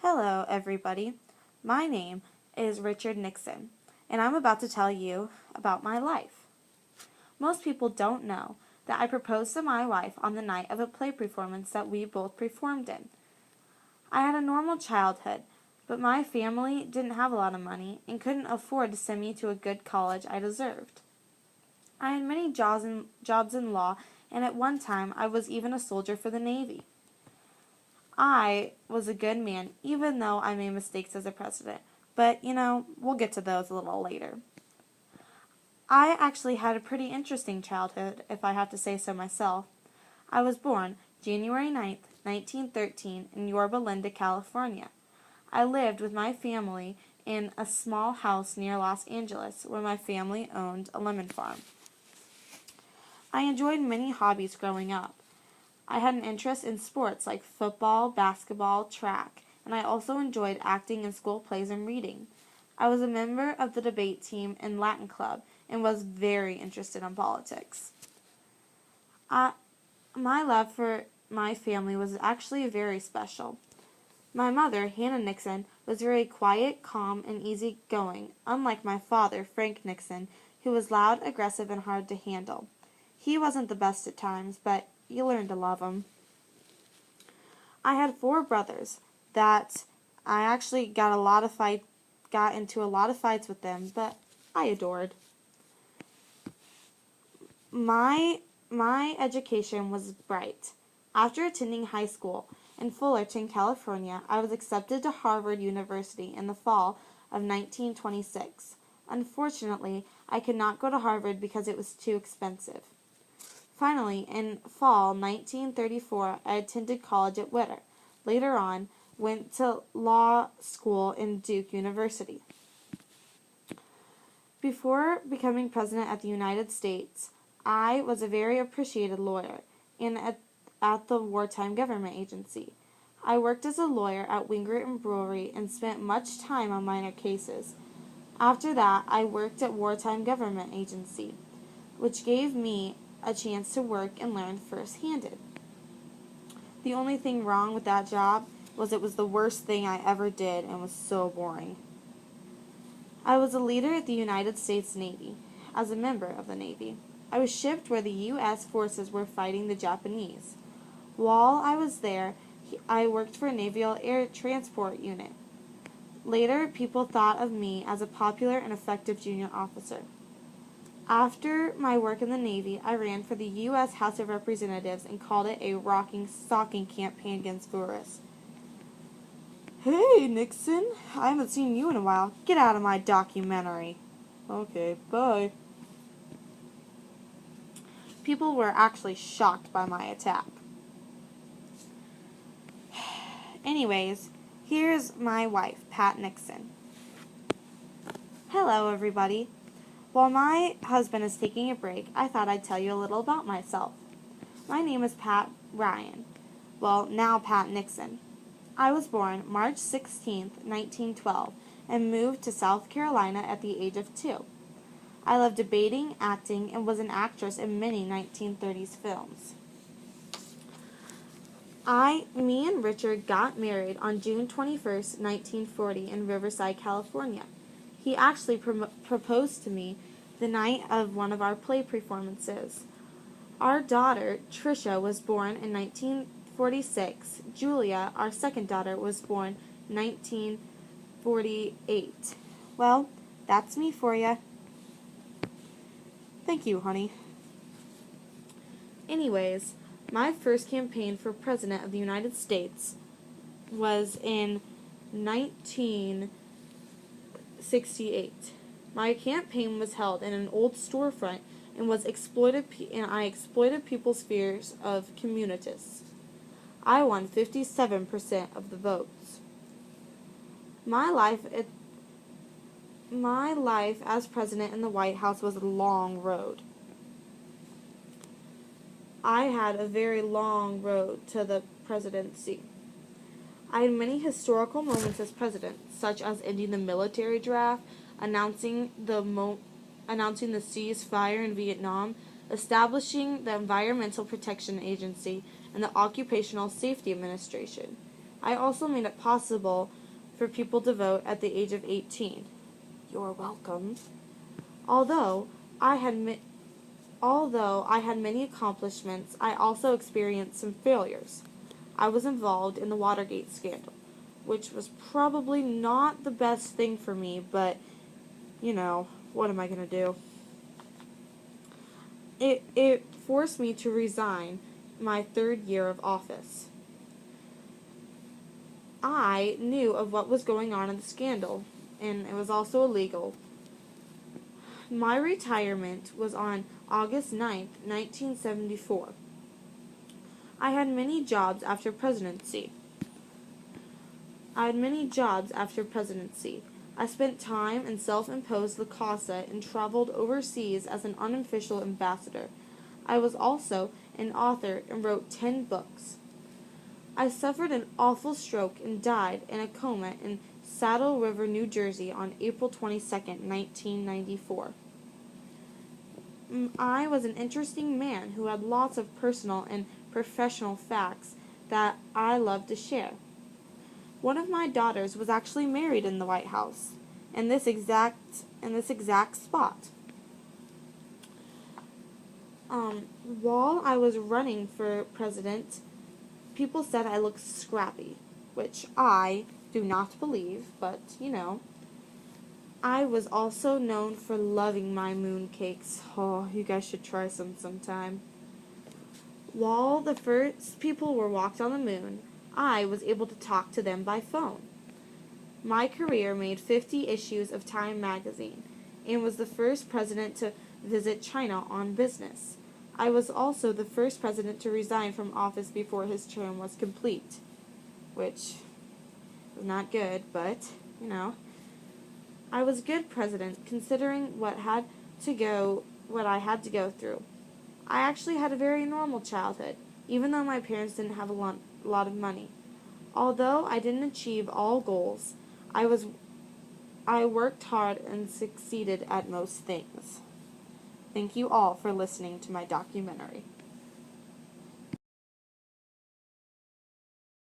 Hello, everybody. My name is Richard Nixon, and I'm about to tell you about my life. Most people don't know that I proposed to my wife on the night of a play performance that we both performed in. I had a normal childhood, but my family didn't have a lot of money and couldn't afford to send me to a good college I deserved. I had many jobs in law, and at one time I was even a soldier for the Navy. I was a good man, even though I made mistakes as a president. But, we'll get to those a little later. I actually had a pretty interesting childhood, if I have to say so myself. I was born January 9th, 1913, in Yorba Linda, California. I lived with my family in a small house near Los Angeles, where my family owned a lemon farm. I enjoyed many hobbies growing up. I had an interest in sports like football, basketball, track, and I also enjoyed acting in school plays and reading. I was a member of the debate team and Latin club and was very interested in politics. My love for my family was actually very special. My mother, Hannah Nixon, was very quiet, calm, and easygoing, unlike my father, Frank Nixon, who was loud, aggressive, and hard to handle. He wasn't the best at times, but you learn to love him. I had 4 brothers that I actually got into a lot of fights with them, but I adored. My education was bright. After attending high school in Fullerton, California, I was accepted to Harvard University in the fall of 1926. Unfortunately, I could not go to Harvard because it was too expensive. Finally, in fall 1934, I attended college at Whittier. Later on, went to law school in Duke University. Before becoming president of the United States, I was a very appreciated lawyer and at the Wartime Government Agency. I worked as a lawyer at Wingert and Brewery and spent much time on minor cases. After that, I worked at Wartime Government Agency, which gave me a chance to work and learn first-handed. The only thing wrong with that job was it was the worst thing I ever did and was so boring. I was a leader at the United States Navy, as a member of the Navy. I was shipped where the U.S. forces were fighting the Japanese. While I was there, I worked for a Naval Air Transport Unit. Later, people thought of me as a popular and effective junior officer. After my work in the Navy, I ran for the U.S. House of Representatives and called it a rocking, stalking campaign against tourists. Hey, Nixon, I haven't seen you in a while. Get out of my documentary. Okay, bye. People were actually shocked by my attack. Anyways, here's my wife, Pat Nixon. Hello, everybody. While my husband is taking a break, I thought I'd tell you a little about myself. My name is Pat Ryan. Well, now Pat Nixon. I was born March 16, 1912, and moved to South Carolina at the age of 2. I loved debating, acting, and was an actress in many 1930s films. Me and Richard got married on June 21st, 1940 in Riverside, California. He actually proposed to me the night of one of our play performances. Our daughter, Tricia, was born in 1946. Julia, our second daughter, was born in 1948. Well, that's me for you. Thank you, honey. Anyways, my first campaign for President of the United States was in 1968. My campaign was held in an old storefront and I exploited people's fears of communists. I won 57% of the votes. My life as president in the White House was a long road. I had a very long road to the presidency. I had many historical moments as president, such as ending the military draft, announcing the ceasefire in Vietnam, establishing the Environmental Protection Agency and the Occupational Safety Administration, I also made it possible for people to vote at the age of 18. You're welcome. Although I had Although I had many accomplishments, I also experienced some failures. I was involved in the Watergate scandal, which was probably not the best thing for me, but, what am I going to do? It forced me to resign my third year of office. I knew of what was going on in the scandal, and it was also illegal. My retirement was on August 9th, 1974. I had many jobs after presidency. I spent time in self-imposed La Casa and traveled overseas as an unofficial ambassador. I was also an author and wrote 10 books. I suffered an awful stroke and died in a coma in Saddle River, New Jersey on April 22nd, 1994. I was an interesting man who had lots of personal and professional facts that I loved to share. One of my daughters was actually married in the White House, in this exact spot. While I was running for president, people said I looked scrappy, which I do not believe, but, I was also known for loving my mooncakes. Oh, you guys should try some sometime. While the first people were walked on the moon, I was able to talk to them by phone. My career made 50 issues of Time magazine and was the first president to visit China on business. I was also the first president to resign from office before his term was complete, which was not good, but, I was a good president considering what I had to go through. I actually had a very normal childhood, even though my parents didn't have a lot of money. Although I didn't achieve all goals, I worked hard and succeeded at most things. Thank you all for listening to my documentary.